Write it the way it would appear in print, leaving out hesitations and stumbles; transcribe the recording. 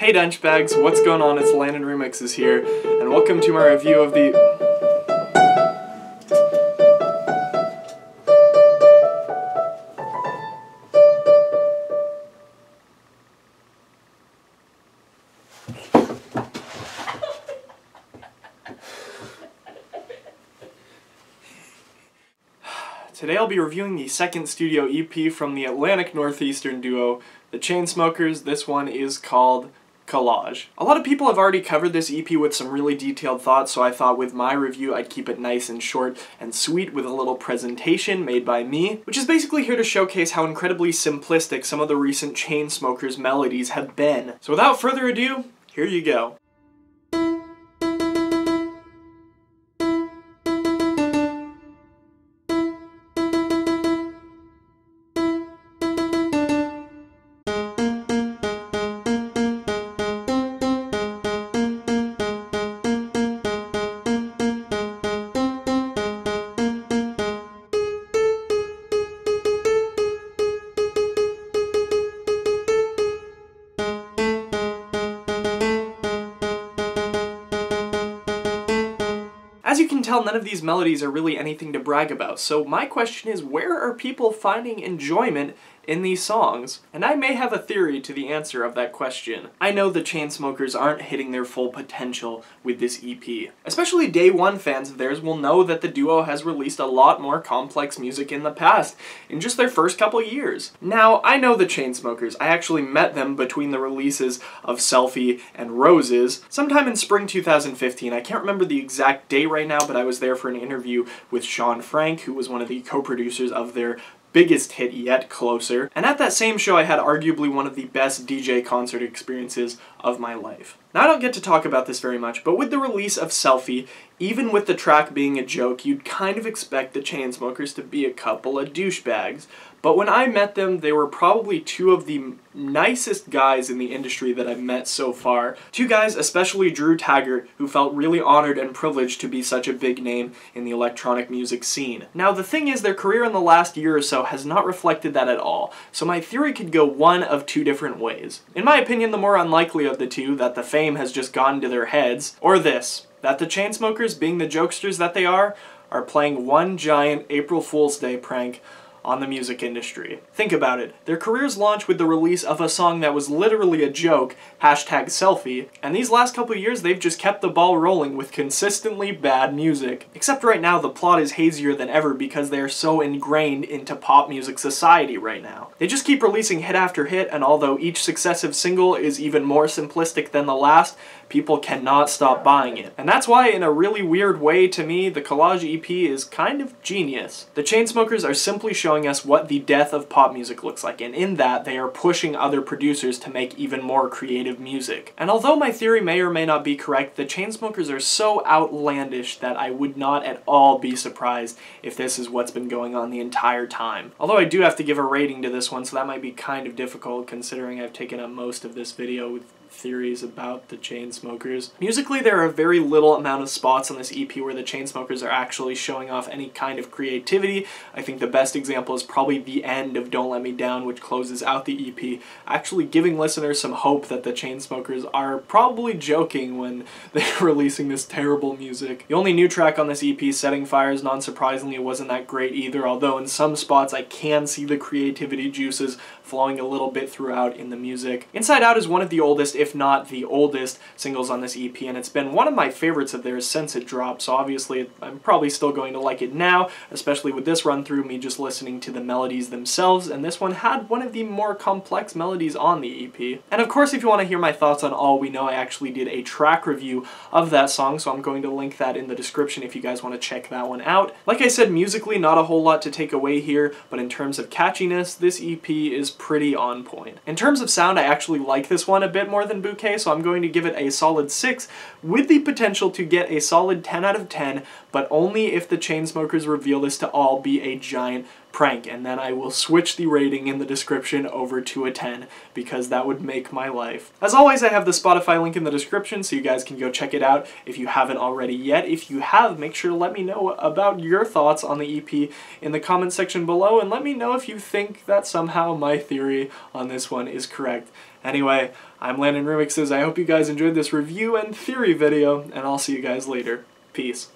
Hey Dunchbags, what's going on? It's LandonRemixes here, and welcome to my review of the... Today I'll be reviewing the second studio EP from the Atlantic Northeastern duo, the Chainsmokers. This one is called Collage. A lot of people have already covered this EP with some really detailed thoughts, so I thought with my review I'd keep it nice and short and sweet with a little presentation made by me, which is basically here to showcase how incredibly simplistic some of the recent Chainsmokers melodies have been. So without further ado, here you go. As you can tell, none of these melodies are really anything to brag about, so my question is, where are people finding enjoyment in these songs? And I may have a theory to the answer of that question. I know the Chainsmokers aren't hitting their full potential with this EP. Especially Day One fans of theirs will know that the duo has released a lot more complex music in the past, in just their first couple years. Now, I know the Chainsmokers. I actually met them between the releases of Selfie and Roses, sometime in spring 2015. I can't remember the exact date right now, but I was there for an interview with Sean Frank, who was one of the co-producers of their biggest hit yet, Closer. And at that same show I had arguably one of the best DJ concert experiences of my life. Now I don't get to talk about this very much, but with the release of Selfie, even with the track being a joke, you'd kind of expect the Chainsmokers to be a couple of douchebags. But when I met them, they were probably two of the nicest guys in the industry that I've met so far. Two guys, especially Drew Taggart, who felt really honored and privileged to be such a big name in the electronic music scene. Now the thing is, their career in the last year or so has not reflected that at all, so my theory could go one of two different ways. In my opinion, the more unlikely of the two, that the fame has just gone to their heads, or this, that the Chainsmokers, being the jokesters that they are playing one giant April Fool's Day prank on the music industry. Think about it. Their careers launched with the release of a song that was literally a joke, #Selfie, and these last couple years they've just kept the ball rolling with consistently bad music. Except right now the plot is hazier than ever because they are so ingrained into pop music society right now. They just keep releasing hit after hit, and although each successive single is even more simplistic than the last, people cannot stop buying it. And that's why, in a really weird way to me, the Collage EP is kind of genius. The Chainsmokers are simply showing us what the death of pop music looks like, and in that, they are pushing other producers to make even more creative music. And although my theory may or may not be correct, the Chainsmokers are so outlandish that I would not at all be surprised if this is what's been going on the entire time. Although I do have to give a rating to this one, so that might be kind of difficult considering I've taken up most of this video with theories about the Chainsmokers. Musically, there are very little amount of spots on this EP where the Chainsmokers are actually showing off any kind of creativity. I think the best example is probably the end of Don't Let Me Down, which closes out the EP, actually giving listeners some hope that the Chainsmokers are probably joking when they're releasing this terrible music. The only new track on this EP, Setting Fires, non-surprisingly, wasn't that great either, although in some spots I can see the creativity juices flowing a little bit throughout in the music. Inside Out is one of the oldest, if not the oldest, singles on this EP, and it's been one of my favorites of theirs since it dropped, so obviously I'm probably still going to like it now, especially with this run through, me just listening to the melodies themselves, and this one had one of the more complex melodies on the EP. And of course, if you want to hear my thoughts on All We Know, I actually did a track review of that song, so I'm going to link that in the description if you guys want to check that one out. Like I said, musically, not a whole lot to take away here, but in terms of catchiness, this EP is pretty on point. In terms of sound, I actually like this one a bit more than Bouquet, so I'm going to give it a solid 6, with the potential to get a solid 10 out of 10, but only if the Chainsmokers reveal this to all be a giant prank, and then I will switch the rating in the description over to a 10, because that would make my life. As always, I have the Spotify link in the description, so you guys can go check it out if you haven't already yet. If you have, make sure to let me know about your thoughts on the EP in the comment section below, and let me know if you think that somehow my theory on this one is correct. Anyway, I'm LandonRemixes. I hope you guys enjoyed this review and theory video, and I'll see you guys later. Peace.